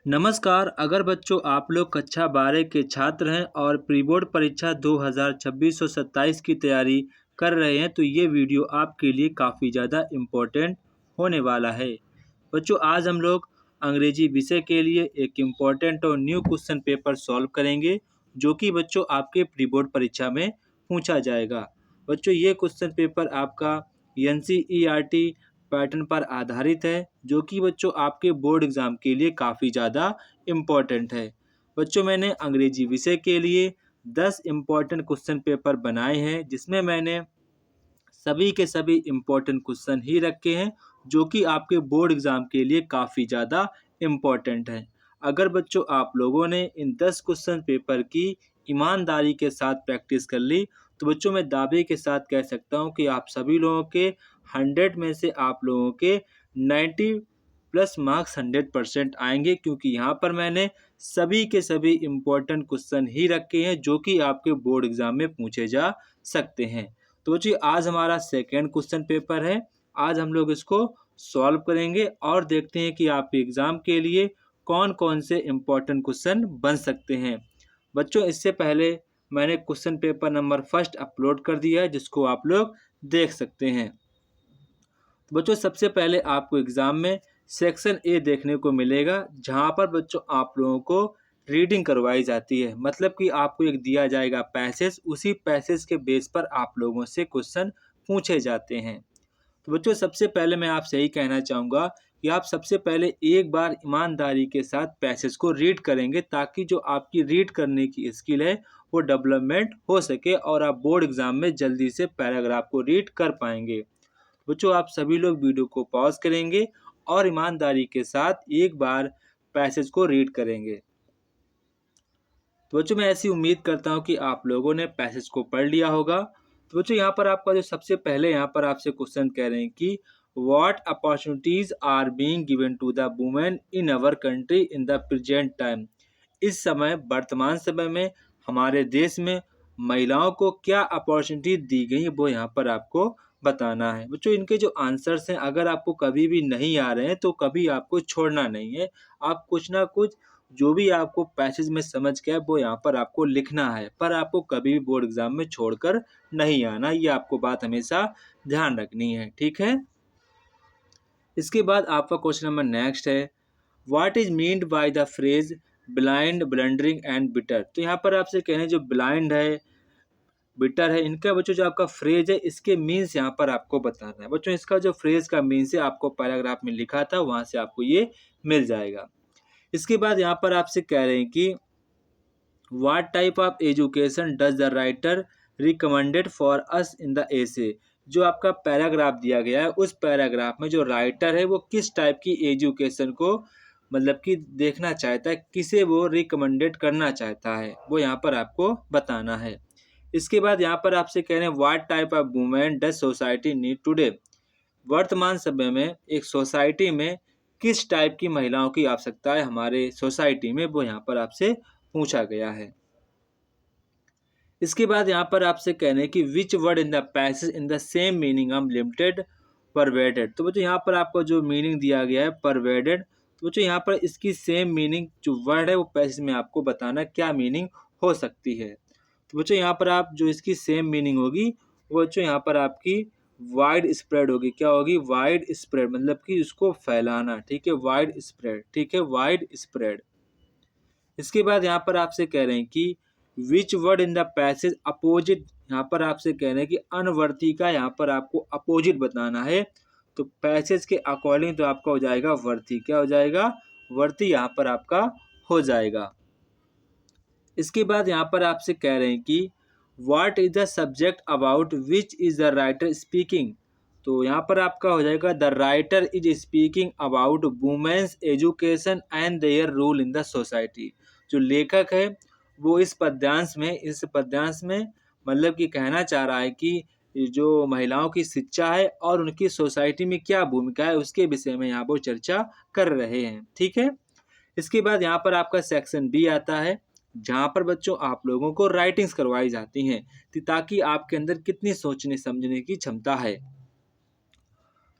नमस्कार। अगर बच्चों आप लोग कक्षा 12 के छात्र हैं और प्री बोर्ड परीक्षा 2026 और 27 की तैयारी कर रहे हैं तो ये वीडियो आपके लिए काफ़ी ज़्यादा इम्पोर्टेंट होने वाला है। बच्चों आज हम लोग अंग्रेजी विषय के लिए एक इम्पोर्टेंट और न्यू क्वेश्चन पेपर सॉल्व करेंगे जो कि बच्चों आपके प्री बोर्ड परीक्षा में पूछा जाएगा। बच्चों ये क्वेश्चन पेपर आपका एनसीईआरटी पैटर्न पर आधारित है जो कि बच्चों आपके बोर्ड एग्जाम के लिए काफ़ी ज़्यादा इम्पोर्टेंट है। बच्चों मैंने अंग्रेजी विषय के लिए 10 इम्पोर्टेंट क्वेश्चन पेपर बनाए हैं जिसमें मैंने सभी के सभी इम्पोर्टेंट क्वेश्चन ही रखे हैं जो कि आपके बोर्ड एग्जाम के लिए काफ़ी ज़्यादा इम्पोर्टेंट हैं। अगर बच्चों आप लोगों ने इन 10 क्वेश्चन पेपर की ईमानदारी के साथ प्रैक्टिस कर ली तो बच्चों मैं दावे के साथ कह सकता हूं कि आप सभी लोगों के 100 में से आप लोगों के 90 प्लस मार्क्स 100% आएंगे, क्योंकि यहाँ पर मैंने सभी के सभी इम्पोर्टेंट क्वेश्चन ही रखे हैं जो कि आपके बोर्ड एग्जाम में पूछे जा सकते हैं। तो जी आज हमारा सेकेंड क्वेश्चन पेपर है। आज हम लोग इसको सॉल्व करेंगे और देखते हैं कि आपके एग्जाम के लिए कौन कौन से इम्पोर्टेंट क्वेश्चन बन सकते हैं। बच्चों इससे पहले मैंने question paper number first upload कर दिया है जिसको आप लोग देख सकते हैं। तो बच्चों सबसे पहले आपको एग्जाम में सेक्शन ए देखने को मिलेगा जहां पर बच्चों आप लोगों को रीडिंग करवाई जाती है। मतलब कि आपको एक दिया जाएगा पैसेज, उसी पैसेज के बेस पर आप लोगों से क्वेश्चन पूछे जाते हैं। तो बच्चों सबसे पहले मैं आपसे यही कहना चाहूँगा कि आप सबसे पहले एक बार ईमानदारी के साथ पैसेज को रीड करेंगे ताकि जो आपकी रीड करने की स्किल है वो डेवलपमेंट हो सके और आप बोर्ड एग्जाम में जल्दी से पैराग्राफ को रीड कर पाएंगे। बच्चों आप सभी लोग वीडियो को पॉज करेंगे और ईमानदारी के साथ एक बार पैसेज को रीड करेंगे। तो बच्चों मैं ऐसी उम्मीद करता हूँ कि आप लोगों ने पैसेज को पढ़ लिया होगा। तो बच्चों यहाँ पर आपका जो सबसे पहले यहाँ पर आपसे क्वेश्चन कह रहे हैं कि what opportunities are being given to the women in our country in the present time. इस समय वर्तमान समय में हमारे देश में महिलाओं को क्या अपॉर्चुनिटी दी गई वो यहाँ पर आपको बताना है। बच्चों इनके जो आंसर्स हैं अगर आपको कभी भी नहीं आ रहे हैं तो कभी आपको छोड़ना नहीं है। आप कुछ ना कुछ जो भी आपको पैसेज में समझ के है वो यहाँ पर आपको लिखना है, पर आपको कभी भी बोर्ड एग्जाम में छोड़कर नहीं आना। ये आपको बात हमेशा ध्यान रखनी है, ठीक है। इसके बाद आपका क्वेश्चन नंबर नेक्स्ट है, what is meant by the phrase blind blundering and bitter. तो यहाँ पर आपसे कहने जो ब्लाइंड है बिटर है इनका बच्चों जो आपका फ्रेज है इसके मीन्स यहाँ पर आपको बताना है। बच्चों इसका जो फ्रेज का मीन्स है आपको पैराग्राफ में लिखा था वहां से आपको ये मिल जाएगा। इसके बाद यहाँ पर आपसे कह रहे हैं कि what type of education does the writer recommended for us in the essay. जो आपका पैराग्राफ दिया गया है उस पैराग्राफ में जो राइटर है वो किस टाइप की एजुकेशन को मतलब कि देखना चाहता है, किसे वो रिकमेंडेड करना चाहता है वो यहाँ पर आपको बताना है। इसके बाद यहाँ पर आपसे कह रहे हैं what type of women does society need today. वर्तमान समय में एक सोसाइटी में किस टाइप की महिलाओं की आवश्यकता है हमारे सोसाइटी में वो यहाँ पर आपसे पूछा गया है। इसके बाद यहाँ पर आपसे कहने की विच word in the passage in the same meaning of limited pervaded. तो बच्चों यहाँ पर आपको जो मीनिंग दिया गया है परवेडेड, तो बच्चों यहाँ पर इसकी सेम मीनिंग जो वर्ड है वो पैसेज में आपको बताना क्या मीनिंग हो सकती है। तो बच्चों यहाँ पर आप जो इसकी सेम मीनिंग होगी वो बच्चों यहाँ पर आपकी वाइड स्प्रेड होगी। क्या होगी? वाइड स्प्रेड, मतलब कि उसको फैलाना, ठीक है, वाइड स्प्रेड, ठीक है, वाइड स्प्रेड। इसके बाद यहाँ पर आपसे कह रहे हैं कि विच word in the passage opposite. यहाँ पर आपसे कह रहे हैं कि अनवर्ती का यहाँ पर आपको अपोजिट बताना है। तो पैसेज के अकॉर्डिंग तो आपका हो जाएगा वर्ती। क्या हो जाएगा? वर्ती यहाँ पर आपका हो जाएगा। इसके बाद यहाँ पर आपसे कह रहे हैं कि what is the subject about which is the writer speaking. तो यहाँ पर आपका हो जाएगा the writer is speaking about women's education and their role in the society. जो लेखक है वो इस पद्यांश में मतलब कि कहना चाह रहा है कि जो महिलाओं की शिक्षा है और उनकी सोसाइटी में क्या भूमिका है उसके विषय में यहाँ पर चर्चा कर रहे हैं, ठीक है। इसके बाद यहाँ पर आपका सेक्शन बी आता है जहाँ पर बच्चों आप लोगों को राइटिंग्स करवाई जाती हैं ताकि आपके अंदर कितनी सोचने समझने की क्षमता है।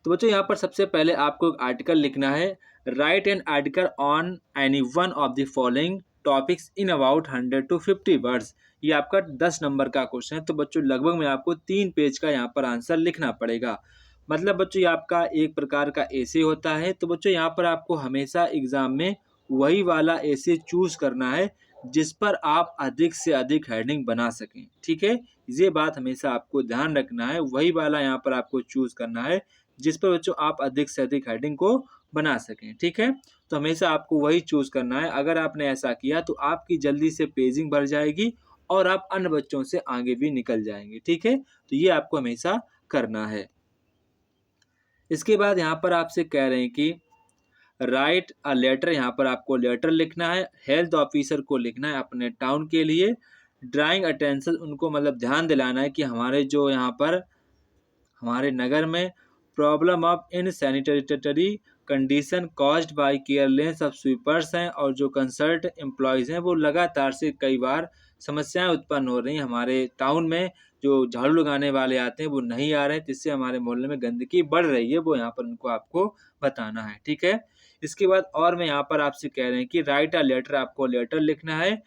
तो बच्चों यहाँ पर सबसे पहले आपको एक आर्टिकल लिखना है right an article on any one of the following topics in about 100 to 50 words. ये आपका 10 नंबर का क्वेश्चन है, तो बच्चों लगभग में आपको 3 पेज का यहाँ पर आंसर लिखना पड़ेगा। मतलब बच्चों ये आपका एक प्रकार का ऐसे होता है। तो बच्चों यहाँ पर आपको हमेशा एग्जाम में वही वाला ऐसे चूज करना है जिस पर आप अधिक से अधिक हेडिंग बना सकें। ठीक है, ये बात हमेशा आपको ध्यान रखना है, वही वाला यहाँ पर आपको चूज करना है जिस पर बच्चों आप अधिक से अधिक हेडिंग को बना सकें। ठीक है, तो हमेशा आपको वही चूज करना है। अगर आपने ऐसा किया तो आपकी जल्दी से पेजिंग बढ़ जाएगी और आप अन्य बच्चों से आगे भी निकल जाएंगे। ठीक है, तो ये आपको हमेशा करना है। इसके बाद यहाँ पर आपसे कह रहे हैं कि राइट अ लेटर, यहाँ पर आपको लेटर लिखना है, हेल्थ ऑफिसर को लिखना है अपने टाउन के लिए। ड्राइंग अटेंशन, उनको मतलब ध्यान दिलाना है कि हमारे जो यहाँ पर हमारे नगर में problem of insanitary condition caused by careless of sweepers हैं और जो कंसर्ट एम्प्लॉयज हैं वो लगातार से कई बार समस्याएं उत्पन्न हो रही हैं हमारे टाउन में। जो झाड़ू लगाने वाले आते हैं वो नहीं आ रहे हैं, जिससे हमारे मोहल्ले में गंदगी बढ़ रही है, वो यहाँ पर उनको आपको बताना है। ठीक है, इसके बाद और मैं यहाँ पर आपसे कह रहे हैं कि राइट अ लेटर, आपको लेटर लिखना है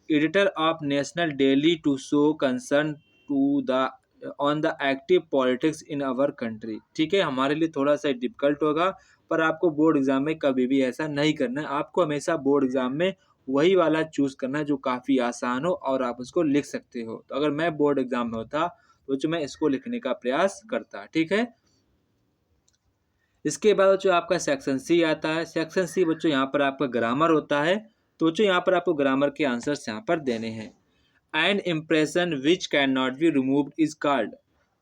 editor of national daily to show concern to the on the active politics in our country. ठीक है, हमारे लिए थोड़ा सा डिफिकल्ट होगा, पर आपको बोर्ड एग्जाम में कभी भी ऐसा नहीं करना है। आपको हमेशा बोर्ड एग्जाम में वही वाला चूज करना है जो काफी आसान हो और आप उसको लिख सकते हो। तो अगर मैं बोर्ड एग्जाम में होता तो जो मैं इसको लिखने का प्रयास करता। ठीक है, इसके बाद बच्चों आपका सेक्शन सी आता है। सेक्शन सी बच्चों यहाँ पर आपका ग्रामर होता है। तो बच्चों यहाँ पर आपको ग्रामर के आंसर्स यहाँ पर देने हैं। An impression which can not be removed is called.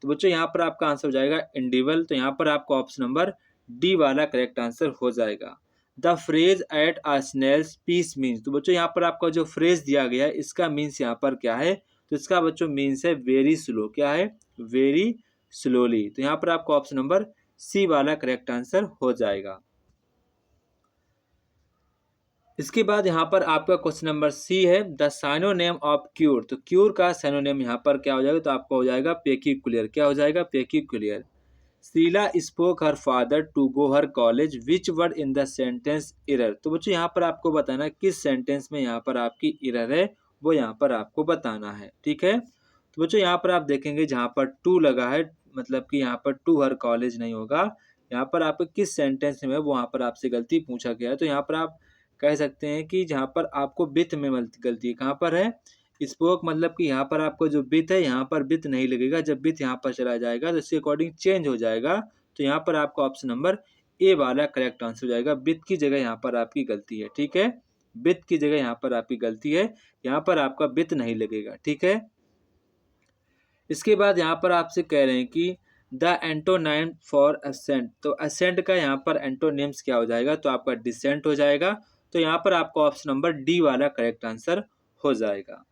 तो बच्चों यहाँ पर आपका आंसर हो जाएगा इंडिवल। तो यहाँ पर आपका ऑप्शन नंबर डी वाला करेक्ट आंसर हो जाएगा। The phrase at a snail's pace means. तो बच्चों यहाँ पर आपका जो फ्रेज दिया गया है इसका मीन्स यहाँ पर क्या है, तो इसका बच्चों मीन्स है वेरी स्लो। क्या है, वेरी स्लोली। तो यहाँ पर आपका ऑप्शन नंबर सी वाला करेक्ट आंसर हो जाएगा। इसके बाद यहाँ पर आपका क्वेश्चन नंबर सी है द साइनोनेम ऑफ क्यूर। तो क्यूर का साइनोनेम यहाँ पर क्या हो जाएगा, तो आपका हो जाएगा पेक्यूलियर। क्या हो जाएगा, peculiar. Sheela spoke her father to go her college which word in the sentence error. तो बच्चों यहाँ पर आपको बताना किस सेंटेंस में यहाँ पर आपकी एरर है, वो यहाँ पर आपको बताना है। ठीक है, तो बच्चों यहाँ पर आप देखेंगे जहाँ पर टू लगा है, मतलब कि यहाँ पर टू हर कॉलेज नहीं होगा। यहाँ पर आपको किस सेंटेंस में वहाँ पर आपसे गलती पूछा गया है। तो यहाँ पर आप कह सकते हैं कि जहाँ पर आपको विथ में गलती है, कहाँ पर है, स्पोक, मतलब कि यहाँ पर आपको जो विथ है यहाँ पर विथ नहीं लगेगा। जब विथ यहाँ पर चला जाएगा तो इसके अकॉर्डिंग चेंज हो जाएगा। तो यहाँ पर आपका ऑप्शन नंबर ए वाला करेक्ट आंसर हो जाएगा। विथ की जगह यहाँ पर आपकी गलती है। ठीक है, विथ की जगह यहाँ पर आपकी गलती है, यहाँ पर आपका विथ नहीं लगेगा। ठीक है, इसके बाद यहाँ पर आपसे कह रहे हैं कि द एंटोनाइम फॉर असेंट। तो असेंट का यहाँ पर एंटोनिम्स क्या हो जाएगा, तो आपका डिसेंट हो जाएगा। तो यहाँ पर आपका ऑप्शन नंबर डी वाला करेक्ट आंसर हो जाएगा।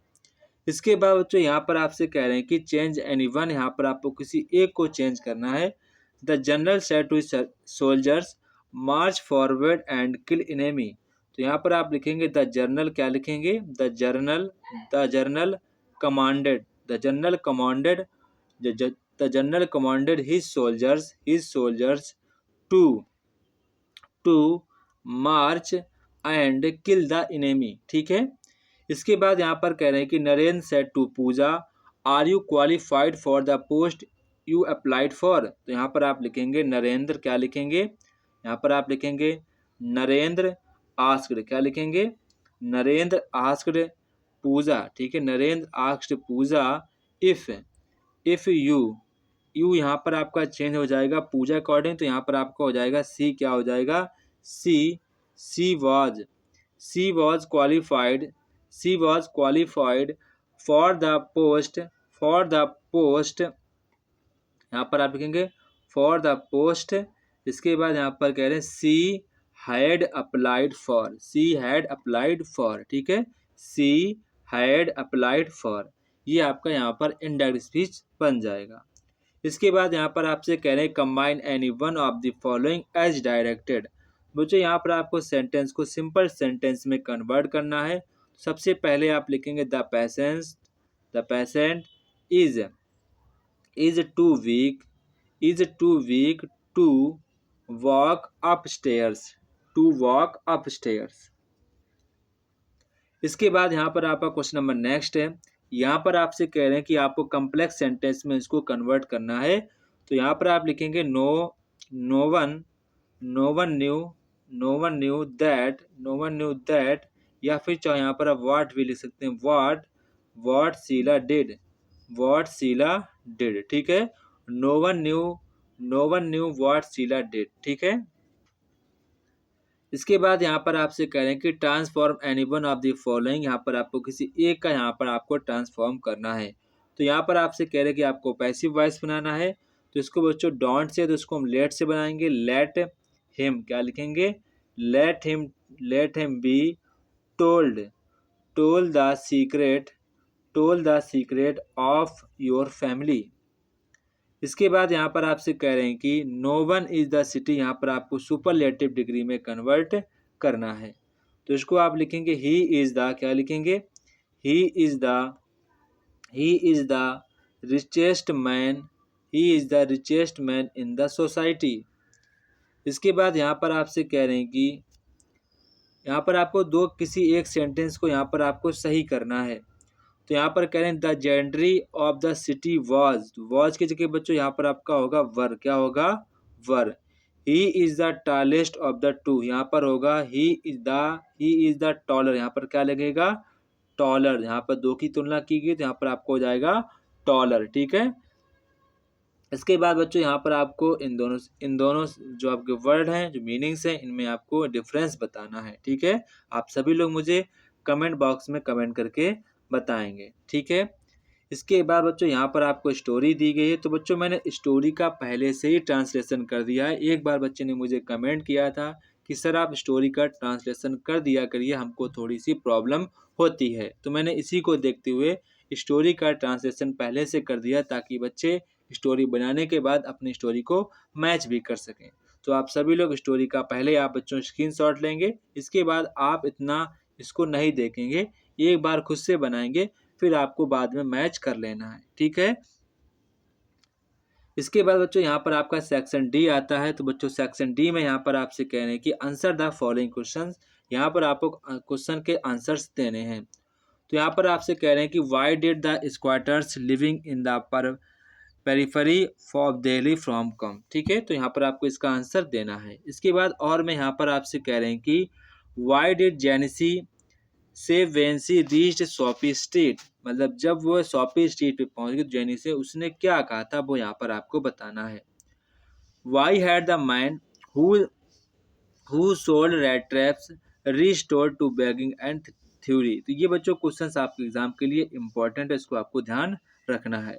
इसके बाद बच्चों यहाँ पर आपसे कह रहे हैं कि चेंज एनी वन। यहाँ पर आपको किसी एक को चेंज करना है। The general said to soldiers march forward and kill enemy. तो यहाँ पर आप लिखेंगे द जर्नल, क्या लिखेंगे, the journal commanded, the general commanded, the general commanded his soldiers to to march and kill the enemy. ठीक है, इसके बाद यहाँ पर कह रहे हैं कि Narendra said to Pooja are you qualified for the post you applied for. तो यहाँ पर आप लिखेंगे नरेंद्र, क्या लिखेंगे, यहाँ पर आप लिखेंगे नरेंद्र आस्क्ड, क्या लिखेंगे, नरेंद्र आस्क्ड पूजा। ठीक है, Narendra asked Pooja if you यहाँ पर आपका चेंज हो जाएगा पूजा अकॉर्डिंग। तो यहाँ पर आपका हो जाएगा सी, क्या हो जाएगा, C was qualified for the post. यहाँ पर आप लिखेंगे फॉर द पोस्ट। इसके बाद यहाँ पर कह रहे हैं सी हैड अप्लाइड फॉर। ठीक है, सी हैड अप्लाइड फॉर, ये आपका यहाँ पर इनडायरेक्ट स्पीच बन जाएगा। इसके बाद यहाँ पर आपसे कह रहे हैं combine any one of the following as directed. बच्चों यहाँ पर आपको सेंटेंस को सिंपल सेंटेंस में कन्वर्ट करना है। सबसे पहले आप लिखेंगे the patient is too weak to walk up stairs. To walk up stairs. इसके बाद यहाँ पर आपका क्वेश्चन नंबर नेक्स्ट है। यहाँ पर आपसे कह रहे हैं कि आपको कम्प्लेक्स सेंटेंस में इसको कन्वर्ट करना है। तो यहाँ पर आप लिखेंगे नो वन न्यू दैट, या फिर चाहे यहाँ पर आप व्हाट भी लिख सकते हैं, व्हाट शीला डिड, ठीक है। No one knew what Sheela did, ठीक है। इसके बाद यहाँ पर आपसे कह रहे हैं कि transform any one of the following, यहाँ पर आपको किसी एक का यहाँ पर आपको ट्रांसफॉर्म करना है। तो यहाँ पर आपसे कह रहे हैं कि आपको पैसिव वॉइस बनाना है। तो इसको बच्चों डोंट से, तो इसको हम लेट से बनाएंगे। लेट हिम, क्या लिखेंगे, let him be told told the secret of your family. इसके बाद यहाँ पर आपसे कह रहे हैं कि no one is the city, यहाँ पर आपको सुपरलेटिव डिग्री में कन्वर्ट करना है। तो इसको आप लिखेंगे ही इज द, क्या लिखेंगे, ही is the richest man in the society. इसके बाद यहाँ पर आपसे कह रहे हैं कि यहाँ पर आपको किसी एक सेंटेंस को यहाँ पर आपको सही करना है। तो यहाँ पर कह रहे हैं the gentry of the city was की जगह बच्चों यहाँ पर आपका होगा वर, क्या होगा, वर। He is the tallest of the two, यहाँ पर होगा ही इज द टॉलर, यहाँ पर क्या लगेगा, टॉलर। यहाँ पर दो की तुलना की गई तो यहाँ पर आपको हो जाएगा टॉलर, ठीक है। इसके बाद बच्चों यहाँ पर आपको इन दोनों जो आपके वर्ड हैं, जो मीनिंग्स हैं, इनमें आपको डिफरेंस बताना है, ठीक है। आप सभी लोग मुझे कमेंट बॉक्स में कमेंट करके बताएंगे, ठीक है। इसके बाद बच्चों यहाँ पर आपको स्टोरी दी गई है। तो बच्चों मैंने स्टोरी का पहले से ही ट्रांसलेशन कर दिया है। एक बार बच्चे ने मुझे कमेंट किया था कि सर आप स्टोरी का ट्रांसलेशन कर दिया करिए, हमको थोड़ी सी प्रॉब्लम होती है। तो मैंने इसी को देखते हुए स्टोरी का ट्रांसलेशन पहले से कर दिया ताकि बच्चे स्टोरी बनाने के बाद अपनी स्टोरी को मैच भी कर सकें। तो आप सभी लोग स्टोरी का पहले आप बच्चों स्क्रीनशॉट लेंगे। इसके बाद आप इतना इसको नहीं देखेंगे, एक बार खुद से बनाएंगे, फिर आपको बाद में मैच कर लेना है, ठीक है। इसके बाद बच्चों यहाँ पर आपका सेक्शन डी आता है। तो बच्चों सेक्शन डी में यहाँ पर आपसे कह रहे हैं कि आंसर द फॉलोइंग क्वेश्चंस, यहाँ पर आपको क्वेश्चन के आंसर्स देने हैं। तो यहाँ पर आपसे कह रहे हैं कि why did the squatters living in the periphery of Delhi from come, ठीक है। तो यहाँ पर आपको इसका आंसर देना है। इसके बाद और मैं यहाँ पर आपसे कह रहे हैं कि व्हाई डिड जेनिसी से वेंसी रीच्ड शॉपी स्ट्रीट, मतलब जब वो शॉपी स्ट्रीट पे पहुंच गई जेनी से उसने क्या कहा था वो यहाँ पर आपको बताना है। Why had the man who sold red traps restored to begging and theory. तो ये बच्चों क्वेश्चंस आपके एग्जाम के लिए इंपॉर्टेंट है, इसको आपको ध्यान रखना है।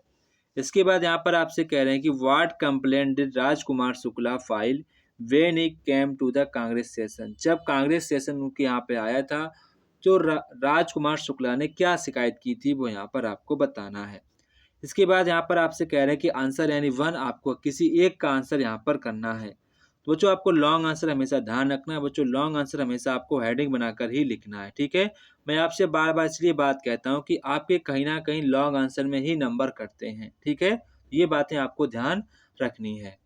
इसके बाद यहाँ पर आपसे कह रहे हैं कि what complaint did Rajkumar Shukla file when he came to the Congress session, जब कांग्रेस सेशन उनके यहाँ पे आया था तो राजकुमार शुक्ला ने क्या शिकायत की थी वो यहाँ पर आपको बताना है। इसके बाद यहाँ पर आपसे कह रहे हैं कि आंसर यानी वन, आपको किसी एक का आंसर यहाँ पर करना है। तो बच्चों आपको लॉन्ग आंसर हमेशा ध्यान रखना है। बच्चों लॉन्ग आंसर हमेशा आपको हेडिंग बनाकर ही लिखना है, ठीक है। मैं आपसे बार बार इसलिए बात कहता हूँ कि आपके कहीं ना कहीं लॉन्ग आंसर में ही नंबर कटते हैं, ठीक है। ये बातें आपको ध्यान रखनी है।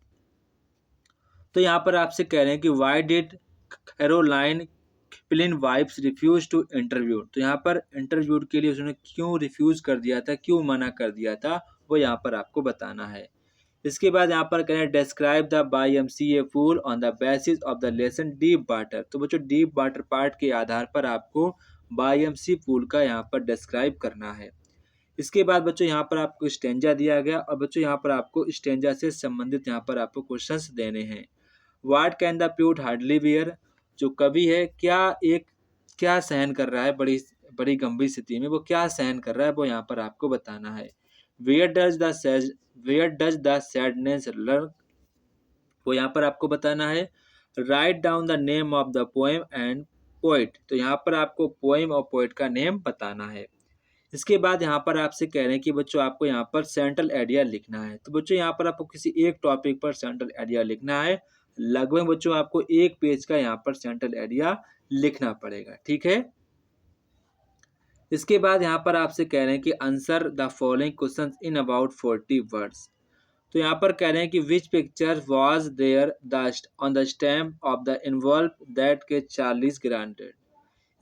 तो यहाँ पर आपसे कह रहे हैं कि why did Caroline Kipling wife's refuse to interview, तो यहाँ पर इंटरव्यू के लिए उसने क्यों रिफ्यूज कर दिया था, क्यों मना कर दिया था, वो यहाँ पर आपको बताना है। इसके बाद यहाँ पर करें describe the YMCA pool on the basis of the lesson deep water. तो बच्चों डीप वाटर पार्ट के आधार पर आपको YMCA पूल का यहाँ पर डिस्क्राइब करना है। इसके बाद बच्चों यहाँ पर आपको स्टेंजा दिया गया और बच्चों यहाँ पर आपको स्टेंजा से संबंधित यहाँ पर आपको क्वेश्चंस देने हैं। What can the poet hardly bear, जो कवि है क्या सहन कर रहा है बड़ी बड़ी गंभीर स्थिति में, वो क्या सहन कर रहा है वो यहाँ पर आपको बताना है। Where does the sadness learn, वो यहाँ पर आपको बताना है। Write down the name of the poem and poet, तो यहाँ पर आपको पोएम और पोइट का नेम बताना है। इसके बाद यहाँ पर आपसे कह रहे हैं कि बच्चों आपको यहाँ पर सेंट्रल आइडिया लिखना है। तो बच्चों यहाँ पर आपको किसी एक टॉपिक पर सेंट्रल आइडिया लिखना है। लगभग बच्चों आपको एक पेज का यहाँ पर सेंट्रल आइडिया लिखना पड़ेगा, ठीक है। इसके बाद यहाँ पर आपसे कह रहे हैं कि answer the following questions in about 40 words. तो यहाँ पर कह रहे हैं कि which picture was there the on the stamp of the involve that के चार्लीज ग्रांटेड।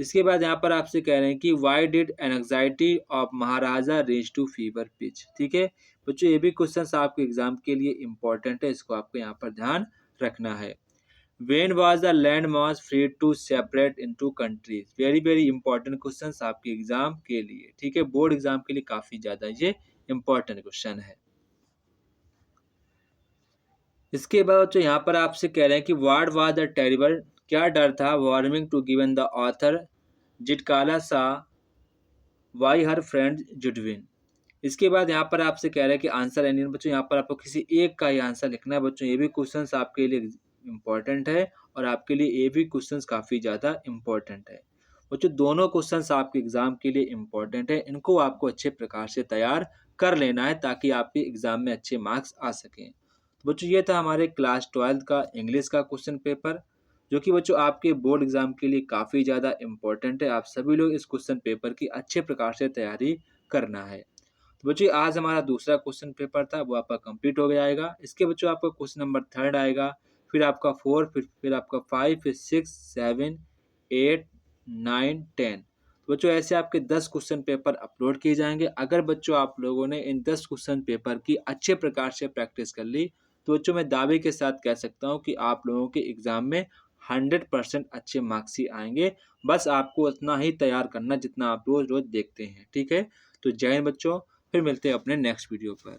इसके बाद यहाँ पर आपसे कह रहे हैं कि why did anxiety of Maharaja reach to fever pitch. ठीक है बच्चों, ये भी क्वेश्चन आपके एग्जाम के लिए इंपॉर्टेंट है, इसको आपको यहाँ पर ध्यान रखना है। When was the land mass free to separate into countries? Very very important question आपके एग्जाम के लिए। ठीक है, बोर्ड एग्जाम के लिए काफी ज्यादा ये इंपॉर्टेंट क्वेश्चन है। इसके बाद जो यहाँ पर आपसे कह रहे हैं कि व्हाट वाज द टेरिबल, क्या डर था warming to given the author Zitkala Sa why her friend जुडविन। इसके बाद यहाँ पर आपसे कह रहे हैं कि आंसर एनी। बच्चों यहाँ पर आपको किसी एक का ही आंसर लिखना है। बच्चों ये भी क्वेश्चंस आपके लिए इम्पोर्टेंट है और आपके लिए ये भी क्वेश्चंस काफ़ी ज़्यादा इम्पोर्टेंट है। बच्चों दोनों क्वेश्चंस आपके एग्जाम के लिए इम्पोर्टेंट है, इनको आपको अच्छे प्रकार से तैयार कर लेना है ताकि आपके एग्जाम में अच्छे मार्क्स आ सकें। तो बच्चों ये था हमारे क्लास 12 का इंग्लिश का क्वेश्चन पेपर, जो कि बच्चों आपके बोर्ड एग्जाम के लिए काफ़ी ज़्यादा इम्पोर्टेंट है। आप सभी लोग इस क्वेश्चन पेपर की अच्छे प्रकार से तैयारी करना है। तो बच्चों आज हमारा दूसरा क्वेश्चन पेपर था, वो आपका कंप्लीट हो जाएगा। इसके बच्चों आपका क्वेश्चन नंबर 3 आएगा, फिर आपका 4, फिर आपका 5, फिर 6, 7, 8, 9, 10। तो बच्चों ऐसे आपके 10 क्वेश्चन पेपर अपलोड किए जाएंगे। अगर बच्चों आप लोगों ने इन 10 क्वेश्चन पेपर की अच्छे प्रकार से प्रैक्टिस कर ली तो बच्चों मैं दावे के साथ कह सकता हूँ कि आप लोगों के एग्जाम में 100% अच्छे मार्क्स ही आएंगे। बस आपको उतना ही तैयार करना जितना आप रोज रोज देखते हैं। ठीक है, तो जय हिंद बच्चों, फिर मिलते हैं अपने नेक्स्ट वीडियो पर।